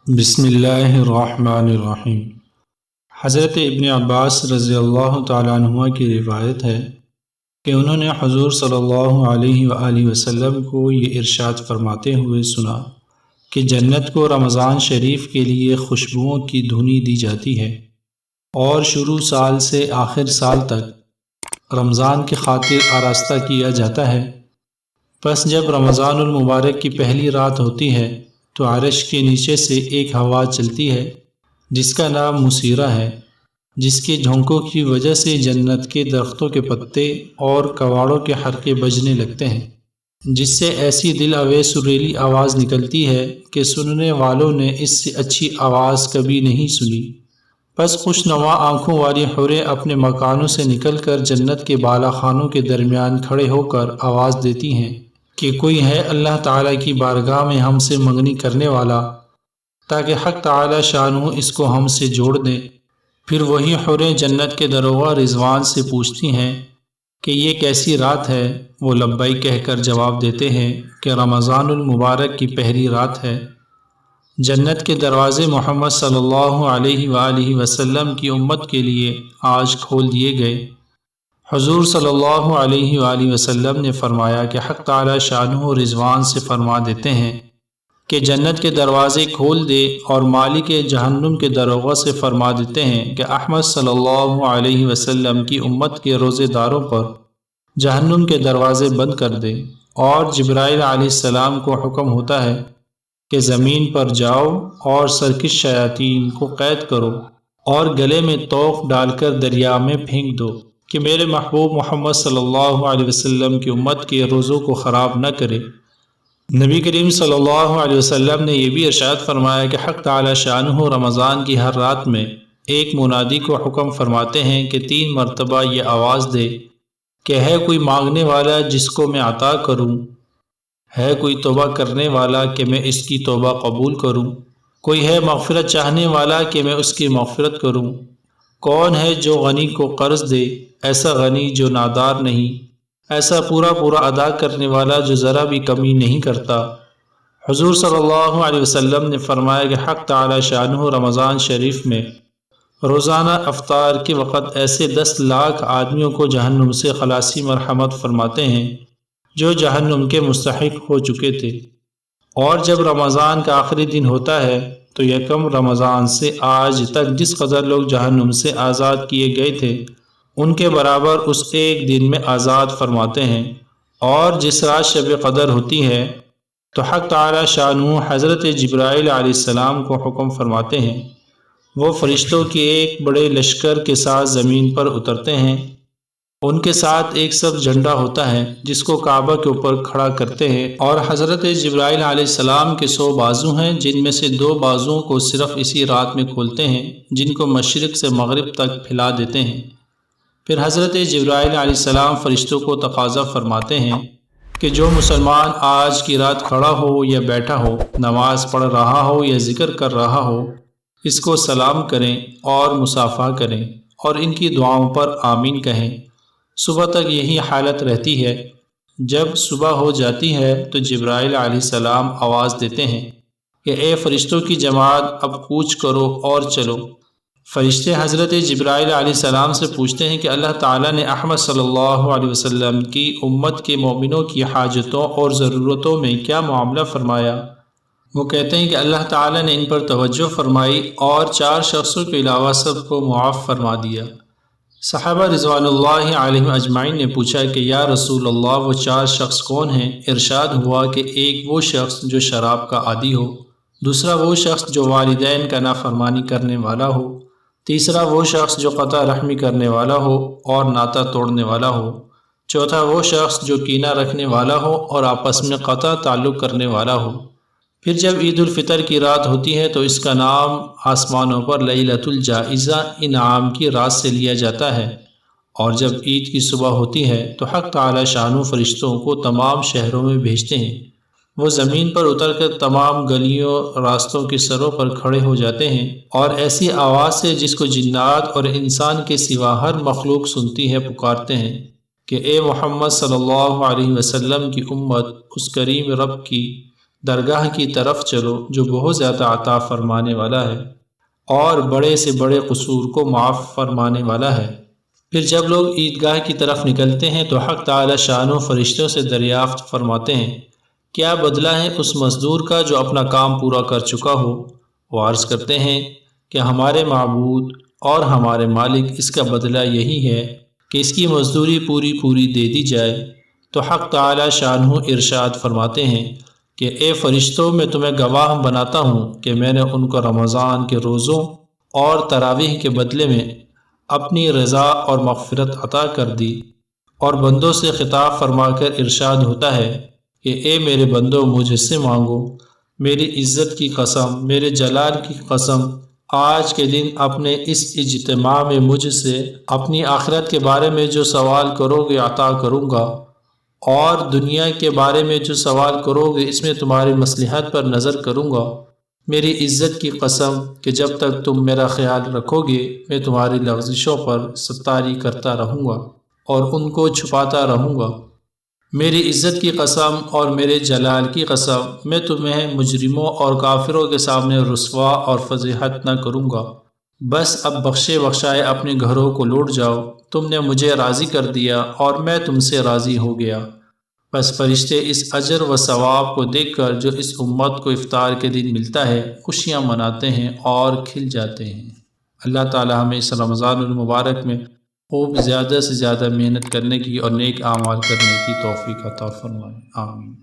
بسم اللہ الرحمن الرحیم۔ حضرت ابن عباس رضی اللہ تعالیٰ عنہ کی روایت ہے کہ انہوں نے حضور صلی اللہ علیہ وآلہ وسلم کو یہ ارشاد فرماتے ہوئے سنا کہ جنت کو رمضان شریف کے لیے خوشبوؤں کی دھنی دی جاتی ہے اور شروع سال سے آخر سال تک رمضان کی خاطر آراستہ کیا جاتا ہے۔ پس جب رمضان المبارک کی پہلی رات ہوتی ہے تو عرش کے نیچے سے ایک ہوا چلتی ہے جس کا نام مسیرہ ہے، جس کے جھونکوں کی وجہ سے جنت کے درختوں کے پتے اور کواڑوں کے حرکے بجنے لگتے ہیں، جس سے ایسی دل آویز سریلی آواز نکلتی ہے کہ سننے والوں نے اس سے اچھی آواز کبھی نہیں سنی۔ پس خوشنما آنکھوں والی حوریں اپنے مکانوں سے نکل کر جنت کے بالا خانوں کے درمیان کھڑے ہو کر آواز دیتی ہیں کہ کوئی ہے اللہ تعالیٰ کی بارگاہ میں ہم سے منگنی کرنے والا، تاکہ حق تعالیٰ شانہ اس کو ہم سے جوڑ دے۔ پھر وہی حوریں جنت کے دروغہ رضوان سے پوچھتی ہیں کہ یہ کیسی رات ہے؟ وہ لبیک کہہ کر جواب دیتے ہیں کہ رمضان المبارک کی پہلی رات ہے۔ جنت کے دروازے محمد صلی اللہ علیہ وآلہ وسلم کی امت کے لیے آج کھول دیے گئے۔ حضور صلی اللہ علیہ وآلہ وسلم نے فرمایا کہ حق تعالی شانہ رضوان سے فرما دیتے ہیں کہ جنت کے دروازے کھول دے، اور مالک جہنم کے دروغہ سے فرما دیتے ہیں کہ احمد صلی اللہ علیہ وسلم کی امت کے روزے داروں پر جہنم کے دروازے بند کر دے۔ اور جبرائیل علیہ السلام کو حکم ہوتا ہے کہ زمین پر جاؤ اور سرکش شیاطین کو قید کرو اور گلے میں توق ڈال کر دریا میں پھینک دو کہ میرے محبوب محمد صلی اللہ علیہ وسلم کی امت کے روزوں کو خراب نہ کرے۔ نبی کریم صلی اللہ علیہ وسلم نے یہ بھی ارشاد فرمایا کہ حق تعالی شانہ رمضان کی ہر رات میں ایک منادی کو حکم فرماتے ہیں کہ 3 مرتبہ یہ آواز دے کہ ہے کوئی مانگنے والا جس کو میں عطا کروں، ہے کوئی توبہ کرنے والا کہ میں اس کی توبہ قبول کروں، کوئی ہے مغفرت چاہنے والا کہ میں اس کی مغفرت کروں، کون ہے جو غنی کو قرض دے، ایسا غنی جو نادار نہیں، ایسا پورا ادا کرنے والا جو ذرا بھی کمی نہیں کرتا۔ حضور صلی اللہ علیہ وسلم نے فرمایا کہ حق تعالی شانہ رمضان شریف میں روزانہ افطار کے وقت ایسے 10 لاکھ آدمیوں کو جہنم سے خلاصی مرحمت فرماتے ہیں جو جہنم کے مستحق ہو چکے تھے۔ اور جب رمضان کا آخری دن ہوتا ہے تو یکم رمضان سے آج تک جس قدر لوگ جہنم سے آزاد کیے گئے تھے ان کے برابر اس ایک دن میں آزاد فرماتے ہیں۔ اور جس رات شب قدر ہوتی ہے تو حق تعالی شانہ حضرت جبرائیل علیہ السلام کو حکم فرماتے ہیں، وہ فرشتوں کے ایک بڑے لشکر کے ساتھ زمین پر اترتے ہیں، ان کے ساتھ ایک سبز جھنڈا ہوتا ہے جس کو کعبہ کے اوپر کھڑا کرتے ہیں، اور حضرت جبرائیل علیہ السلام کے 100 بازو ہیں جن میں سے 2 بازوؤں کو صرف اسی رات میں کھولتے ہیں، جن کو مشرق سے مغرب تک پھیلا دیتے ہیں۔ پھر حضرت جبرائیل علیہ السلام فرشتوں کو تقاضا فرماتے ہیں کہ جو مسلمان آج کی رات کھڑا ہو یا بیٹھا ہو، نماز پڑھ رہا ہو یا ذکر کر رہا ہو، اس کو سلام کریں اور مصافحہ کریں اور ان کی دعاؤں پر آمین کہیں۔ صبح تک یہی حالت رہتی ہے۔ جب صبح ہو جاتی ہے تو جبرائیل علیہ السلام آواز دیتے ہیں کہ اے فرشتوں کی جماعت، اب کوچ کرو اور چلو۔ فرشتے حضرت جبرائیل علیہ السلام سے پوچھتے ہیں کہ اللہ تعالیٰ نے احمد صلی اللہ علیہ وسلم کی امت کے مومنوں کی حاجتوں اور ضرورتوں میں کیا معاملہ فرمایا؟ وہ کہتے ہیں کہ اللہ تعالیٰ نے ان پر توجہ فرمائی اور 4 شخصوں کے علاوہ سب کو معاف فرما دیا۔ صحابہ رضوان اللہ علیہم اجمعین نے پوچھا کہ یا رسول اللہ وہ 4 شخص کون ہیں؟ ارشاد ہوا کہ ایک وہ شخص جو شراب کا عادی ہو، دوسرا وہ شخص جو والدین کا نافرمانی کرنے والا ہو، تیسرا وہ شخص جو قطع رحمی کرنے والا ہو اور ناطہ توڑنے والا ہو، چوتھا وہ شخص جو کینہ رکھنے والا ہو اور آپس میں قطع تعلق کرنے والا ہو۔ پھر جب عید الفطر کی رات ہوتی ہے تو اس کا نام آسمانوں پر لیلۃ الجائزہ انعام کی رات سے لیا جاتا ہے، اور جب عید کی صبح ہوتی ہے تو حق تعالی شانہ فرشتوں کو تمام شہروں میں بھیجتے ہیں، وہ زمین پر اتر کر تمام گلیوں راستوں کے سروں پر کھڑے ہو جاتے ہیں اور ایسی آواز سے جس کو جنات اور انسان کے سوا ہر مخلوق سنتی ہے پکارتے ہیں کہ اے محمد صلی اللہ علیہ وسلم کی امت، اس کریم رب کی درگاہ کی طرف چلو جو بہت زیادہ عطا فرمانے والا ہے اور بڑے سے بڑے قصور کو معاف فرمانے والا ہے۔ پھر جب لوگ عیدگاہ کی طرف نکلتے ہیں تو حق تعالی شانو فرشتوں سے دریافت فرماتے ہیں کیا بدلہ ہے اس مزدور کا جو اپنا کام پورا کر چکا ہو؟ وہ عرض کرتے ہیں کہ ہمارے معبود اور ہمارے مالک اس کا بدلہ یہی ہے کہ اس کی مزدوری پوری دے دی جائے۔ تو حق تعالی شانہ ارشاد فرماتے ہیں کہ اے فرشتوں میں تمہیں گواہ بناتا ہوں کہ میں نے ان کو رمضان کے روزوں اور تراویح کے بدلے میں اپنی رضا اور مغفرت عطا کر دی۔ اور بندوں سے خطاب فرما کر ارشاد ہوتا ہے کہ اے میرے بندوں مجھ سے مانگو، میری عزت کی قسم، میرے جلال کی قسم، آج کے دن اپنے اس اجتماع میں مجھ سے اپنی آخرت کے بارے میں جو سوال کرو گے عطا کروں گا، اور دنیا کے بارے میں جو سوال کرو گے اس میں تمہاری مصلحت پر نظر کروں گا۔ میری عزت کی قسم کہ جب تک تم میرا خیال رکھو گے میں تمہاری لغزشوں پر ستاری کرتا رہوں گا اور ان کو چھپاتا رہوں گا۔ میری عزت کی قسم اور میرے جلال کی قسم میں تمہیں مجرموں اور کافروں کے سامنے رسوا اور فضیحت نہ کروں گا۔ بس اب بخشے بخشائے اپنے گھروں کو لوٹ جاؤ، تم نے مجھے راضی کر دیا اور میں تم سے راضی ہو گیا۔ بس فرشتے اس اجر و ثواب کو دیکھ کر جو اس امت کو افطار کے دن ملتا ہے خوشیاں مناتے ہیں اور کھل جاتے ہیں۔ اللہ تعالی ہمیں اس رمضان المبارک میں خوب زیادہ سے زیادہ محنت کرنے کی اور نیک اعمال کرنے کی توفیق عطا فرمائے، آمین۔